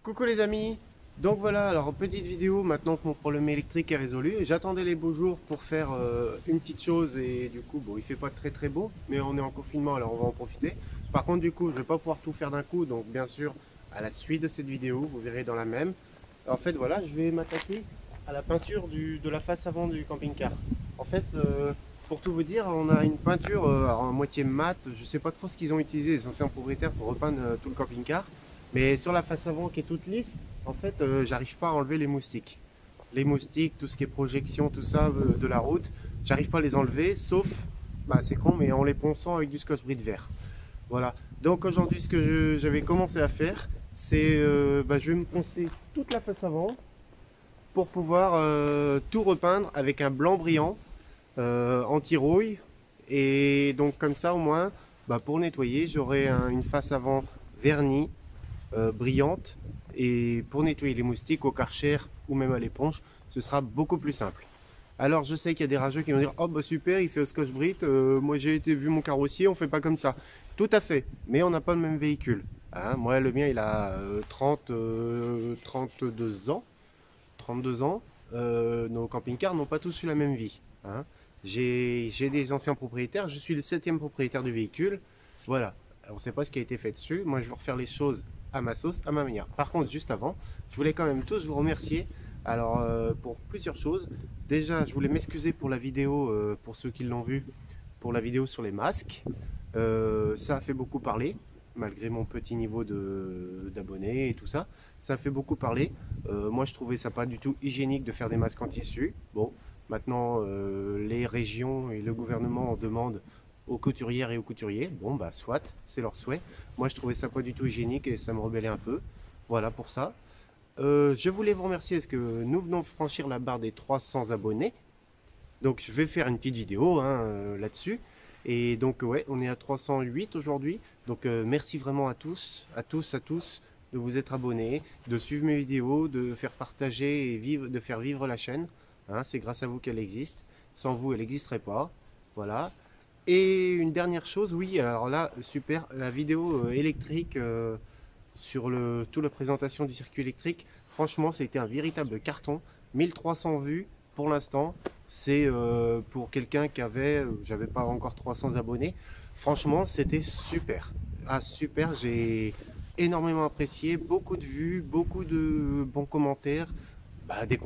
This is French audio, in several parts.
Coucou les amis. Donc voilà, alors petite vidéo maintenant que mon problème électrique est résolu. J'attendais les beaux jours pour faire une petite chose et du coup bon il fait pas très beau mais on est en confinement alors on va en profiter. Par contre du coup je vais pas pouvoir tout faire d'un coup donc bien sûr à la suite de cette vidéo vous verrez dans la même. En fait voilà je vais m'attaquer à la peinture de la face avant du camping-car. En fait pour tout vous dire on a une peinture alors, à moitié mat, je sais pas trop ce qu'ils ont utilisé les anciens propriétaires pour repeindre tout le camping-car. Mais sur la face avant qui est toute lisse, en fait, j'arrive pas à enlever les moustiques. Les moustiques, tout ce qui est projection, tout ça de la route, j'arrive pas à les enlever, sauf, bah c'est con, mais en les ponçant avec du scotch-brite vert. Voilà. Donc aujourd'hui, ce que j'avais commencé à faire, c'est, je vais me poncer toute la face avant pour pouvoir tout repeindre avec un blanc brillant anti-rouille. Et donc comme ça, au moins, pour nettoyer, j'aurai une face avant vernie brillante. Et pour nettoyer les moustiques au Karcher ou même à l'éponge, ce sera beaucoup plus simple. Alors je sais qu'il y a des rageux qui vont dire oh bah super il fait au scotch brite, moi j'ai été vu mon carrossier, on fait pas comme ça. Tout à fait, mais on n'a pas le même véhicule. Hein, moi le mien il a 32 ans. 32 ans. Nos camping-cars n'ont pas tous eu la même vie. Hein. J'ai des anciens propriétaires, je suis le septième propriétaire du véhicule. Voilà, on ne sait pas ce qui a été fait dessus. Moi, je vais refaire les choses à ma sauce, à ma manière. Par contre, juste avant, je voulais quand même tous vous remercier. Alors, pour plusieurs choses. Déjà, je voulais m'excuser pour la vidéo, pour ceux qui l'ont vu, pour la vidéo sur les masques. Ça a fait beaucoup parler, malgré mon petit niveau d'abonnés et tout ça. Ça a fait beaucoup parler. Moi, je trouvais ça pas du tout hygiénique de faire des masques en tissu. Bon, maintenant, les régions et le gouvernement en demandent aux couturières et aux couturiers. Bon, bah, soit, c'est leur souhait. Moi, je trouvais ça pas du tout hygiénique et ça me rebellait un peu. Voilà pour ça. Je voulais vous remercier parce que nous venons de franchir la barre des 300 abonnés. Donc je vais faire une petite vidéo hein, là-dessus. Et donc ouais, on est à 308 aujourd'hui. Donc merci vraiment à tous de vous être abonnés, de suivre mes vidéos, de faire partager et de faire vivre la chaîne. Hein, c'est grâce à vous qu'elle existe. Sans vous, elle n'existerait pas. Voilà. Et une dernière chose, oui, alors là, super, la vidéo électrique sur toute la présentation du circuit électrique, franchement, ça a été un véritable carton. 1300 vues pour l'instant. C'est pour quelqu'un j'avais pas encore 300 abonnés. Franchement, c'était super. Ah, super, j'ai énormément apprécié. Beaucoup de vues, beaucoup de bons commentaires. Des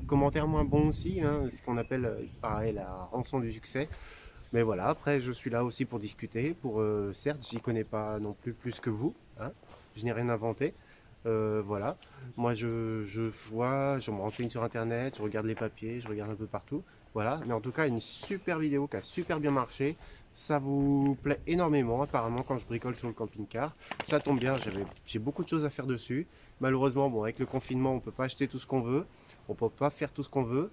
commentaires moins bons aussi, hein, ce qu'on appelle pareil la rançon du succès. Mais voilà, après je suis là aussi pour discuter, certes j'y connais pas non plus que vous, hein, je n'ai rien inventé, voilà. Moi je vois, je me renseigne sur internet, je regarde les papiers, je regarde un peu partout, voilà. Mais en tout cas une super vidéo qui a super bien marché, ça vous plaît énormément apparemment quand je bricole sur le camping-car, ça tombe bien, j'ai beaucoup de choses à faire dessus. Malheureusement bon avec le confinement on peut pas acheter tout ce qu'on veut, on peut pas faire tout ce qu'on veut.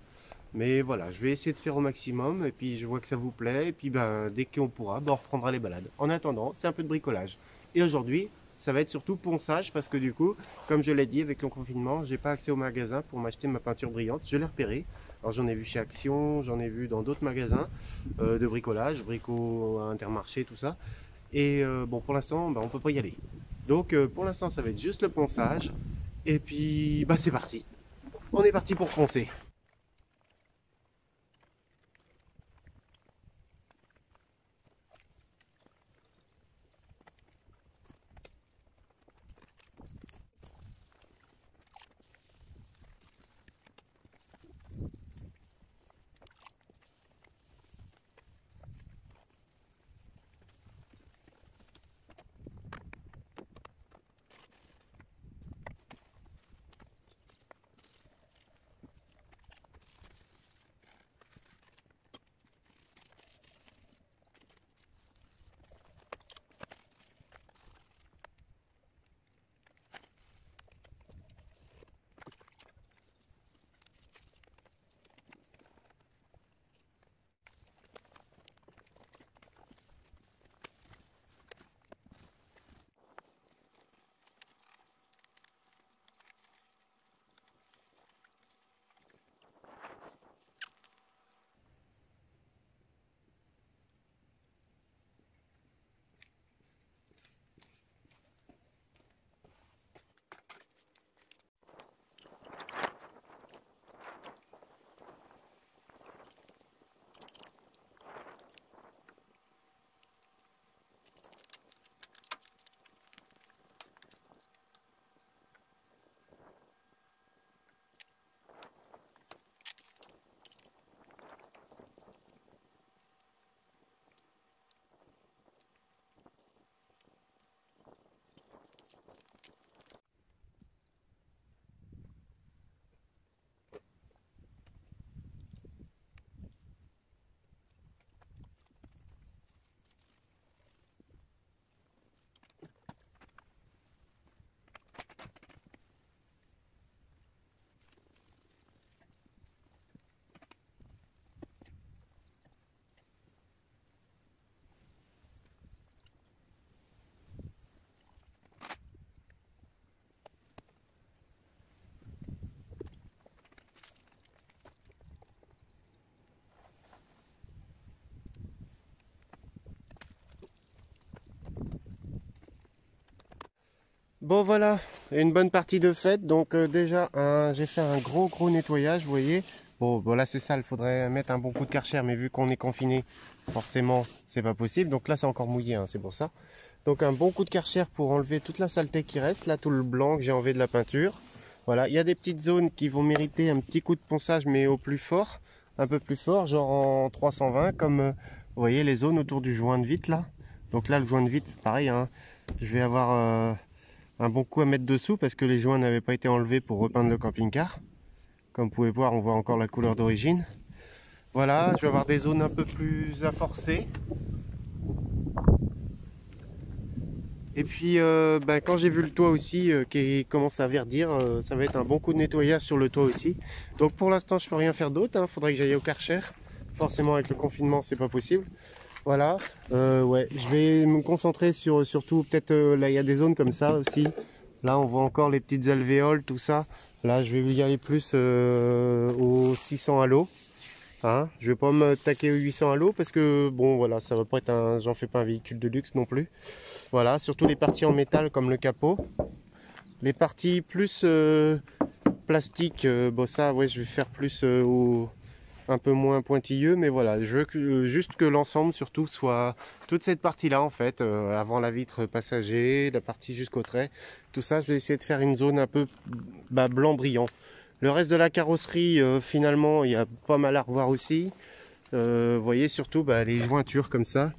Mais voilà, je vais essayer de faire au maximum et puis je vois que ça vous plaît et puis dès qu'on pourra, on reprendra les balades. En attendant, c'est un peu de bricolage. Et aujourd'hui, ça va être surtout ponçage parce que du coup, comme je l'ai dit avec le confinement, j'ai pas accès au magasin pour m'acheter ma peinture brillante. Je l'ai repérée. Alors j'en ai vu chez Action, j'en ai vu dans d'autres magasins de bricolage, Brico Intermarché, tout ça. Et bon, pour l'instant, on peut pas y aller. Donc pour l'instant, ça va être juste le ponçage. Et puis, c'est parti. On est parti pour poncer. Bon voilà, une bonne partie de faite. Donc déjà, j'ai fait un gros nettoyage, vous voyez. Bon, là c'est sale, il faudrait mettre un bon coup de Karcher, mais vu qu'on est confiné, forcément, c'est pas possible. Donc là, c'est encore mouillé, hein, c'est pour ça. Donc un bon coup de Karcher pour enlever toute la saleté qui reste. Là, tout le blanc que j'ai enlevé de la peinture. Voilà, il y a des petites zones qui vont mériter un petit coup de ponçage, mais au plus fort, un peu plus fort, genre en 320, comme vous voyez les zones autour du joint de vitre là. Donc là, le joint de vitre, pareil, hein, je vais avoir un bon coup à mettre dessous parce que les joints n'avaient pas été enlevés pour repeindre le camping-car. Comme vous pouvez voir, on voit encore la couleur d'origine. Voilà, je vais avoir des zones un peu plus à forcer. Et puis quand j'ai vu le toit aussi qui commence à verdir, ça va être un bon coup de nettoyage sur le toit aussi. Donc pour l'instant je peux rien faire d'autre, hein. Faudrait que j'aille au Karcher. Forcément avec le confinement c'est pas possible. Voilà, ouais, je vais me concentrer sur surtout peut-être là il y a des zones comme ça aussi. Là on voit encore les petites alvéoles, tout ça. Là je vais y aller plus au 600 à l'eau. Hein, je vais pas me taquer au 800 à l'eau parce que bon voilà, ça va pas être un, j'en fais pas un véhicule de luxe non plus. Voilà, surtout les parties en métal comme le capot. Les parties plus plastique, bon ça ouais je vais faire plus un peu moins pointilleux, mais voilà, je veux juste que l'ensemble surtout soit toute cette partie là en fait, avant la vitre passager, la partie jusqu'au trait, tout ça je vais essayer de faire une zone un peu blanc brillant. Le reste de la carrosserie finalement il y a pas mal à revoir aussi. Vous voyez surtout les jointures comme ça,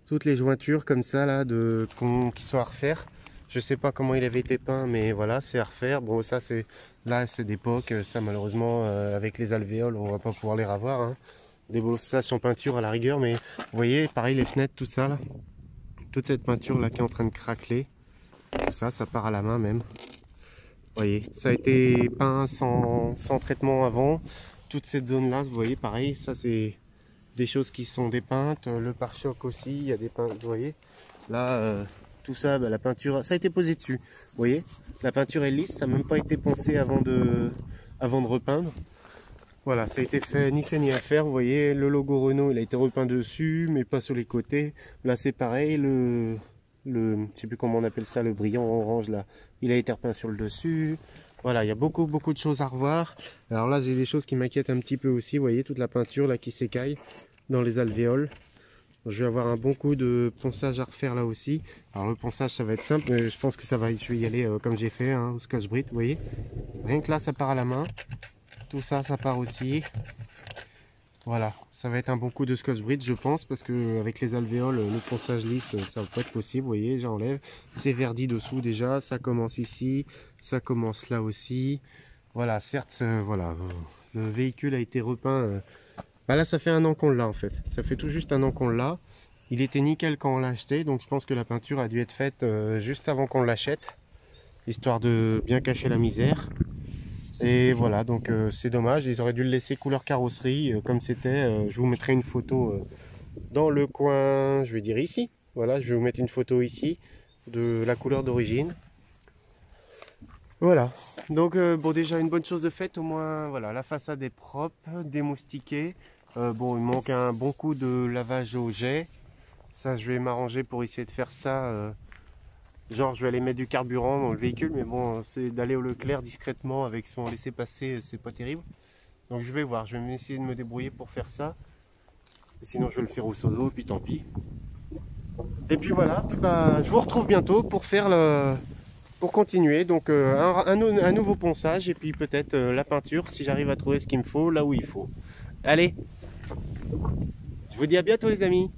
toutes les jointures comme ça là qui sont à refaire. Je sais pas comment il avait été peint, mais voilà, c'est à refaire. Bon, ça c'est là, c'est d'époque. Ça malheureusement, avec les alvéoles, on va pas pouvoir les revoir. Hein. Des bossages en peinture à la rigueur, mais vous voyez, pareil les fenêtres, tout ça là, toute cette peinture là qui est en train de craqueler. Tout ça, ça part à la main même. Vous voyez, ça a été peint sans traitement avant. Toute cette zone là, vous voyez, pareil, ça c'est des choses qui sont dépeintes. Le pare-choc aussi, il y a des peintes, vous voyez. Là. Tout ça, la peinture, ça a été posé dessus. Vous voyez, la peinture est lisse, ça n'a même pas été poncé avant de repeindre. Voilà, ça a été fait ni à faire. Vous voyez, le logo Renault, il a été repeint dessus, mais pas sur les côtés. Là, c'est pareil, je sais plus comment on appelle ça, le brillant orange là, il a été repeint sur le dessus. Voilà, il y a beaucoup de choses à revoir. Alors là, j'ai des choses qui m'inquiètent un petit peu aussi. Vous voyez, toute la peinture là qui s'écaille dans les alvéoles. Je vais avoir un bon coup de ponçage à refaire là aussi. Alors le ponçage ça va être simple, mais je pense que ça va, je vais y aller comme j'ai fait hein, au Scotch-Brite, vous voyez. Rien que là ça part à la main. Tout ça, ça part aussi. Voilà, ça va être un bon coup de Scotch-Brite je pense, parce que avec les alvéoles, le ponçage lisse, ça va pas être possible, vous voyez, j'enlève. C'est verdi dessous déjà, ça commence ici, ça commence là aussi. Voilà, certes, voilà, le véhicule a été repeint. Là ça fait un an qu'on l'a en fait, ça fait tout juste un an qu'on l'a. Il était nickel quand on l'a acheté, donc je pense que la peinture a dû être faite juste avant qu'on l'achète, histoire de bien cacher la misère. Et voilà, donc c'est dommage, ils auraient dû le laisser couleur carrosserie comme c'était. Je vous mettrai une photo dans le coin, je vais dire ici. Voilà, je vais vous mettre une photo ici de la couleur d'origine. Voilà, donc bon déjà une bonne chose de faite, au moins voilà, la façade est propre, démoustiquée. Bon, il manque un bon coup de lavage au jet. Ça, je vais m'arranger pour essayer de faire ça. Genre, je vais aller mettre du carburant dans le véhicule, mais bon, c'est d'aller au Leclerc discrètement avec son laissez-passer, c'est pas terrible. Donc, je vais voir, je vais essayer de me débrouiller pour faire ça. Sinon, je vais le faire au solo, puis tant pis. Et puis voilà, je vous retrouve bientôt pour faire pour continuer. Donc, un nouveau ponçage et puis peut-être la peinture si j'arrive à trouver ce qu'il me faut là où il faut. Allez! Je vous dis à bientôt les amis.